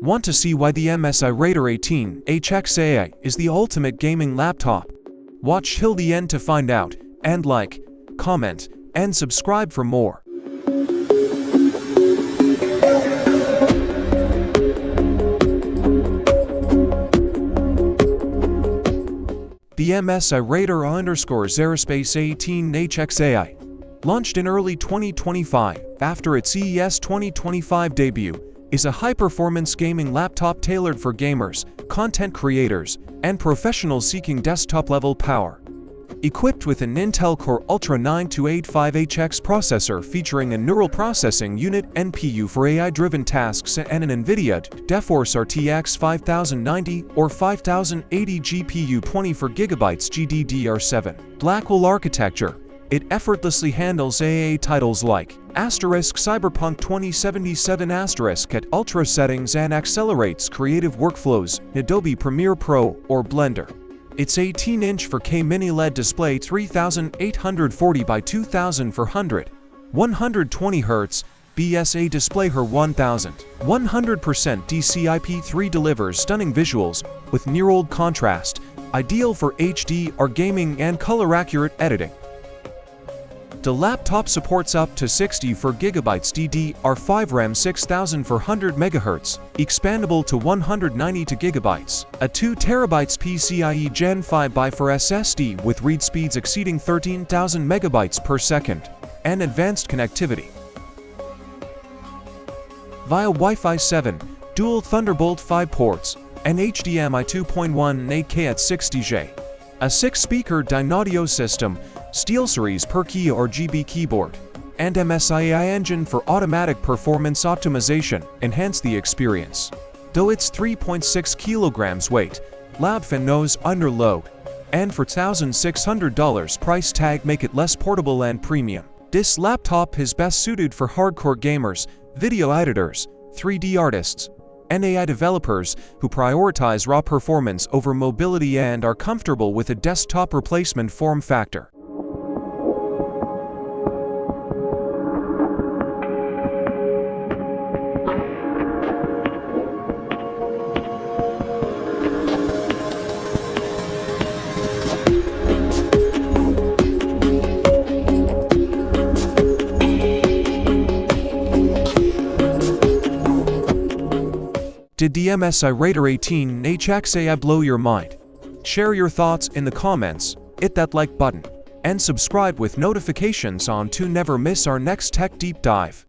Want to see why the MSI Raider 18HX AI is the ultimate gaming laptop? Watch till the end to find out, and like, comment, and subscribe for more. The MSI Raider _Aerospace 18HX AI, launched in early 2025 after its CES 2025 debut, is a high-performance gaming laptop tailored for gamers, content creators, and professionals seeking desktop-level power. Equipped with an Intel Core Ultra 9285HX processor featuring a neural processing unit (NPU) for AI-driven tasks and an NVIDIA GeForce RTX 5090 or 5080 GPU 24GB GDDR7 Blackwell architecture, it effortlessly handles AA titles like Cyberpunk 2077 at ultra settings and accelerates creative workflows in Adobe Premiere Pro or Blender. Its 18-inch 4K mini-LED display 3840 by 2400, 120Hz BSA display her 1000, 100% DCI-P3 delivers stunning visuals with near-OLED contrast, ideal for HD or gaming and color-accurate editing. The laptop supports up to 64GB DDR5 RAM 6400 MHz, expandable to 192GB, a 2TB PCIe Gen 5x4 SSD with read speeds exceeding 13,000 MB per second, and advanced connectivity via Wi-Fi 7, dual Thunderbolt 5 ports, and HDMI 2.1 8K at 60J. A 6-speaker Dynaudio system, SteelSeries per key or GB keyboard, and MSI AI Engine for automatic performance optimization enhance the experience. Though it's 3.6 kilograms weight, loud fan noise under load, and for $1,600 price tag make it less portable and premium. This laptop is best suited for hardcore gamers, video editors, 3D artists, and AI developers who prioritize raw performance over mobility and are comfortable with a desktop replacement form factor. Did the MSI Raider 18HX AI blow your mind? Share your thoughts in the comments, hit that like button, and subscribe with notifications on to never miss our next tech deep dive.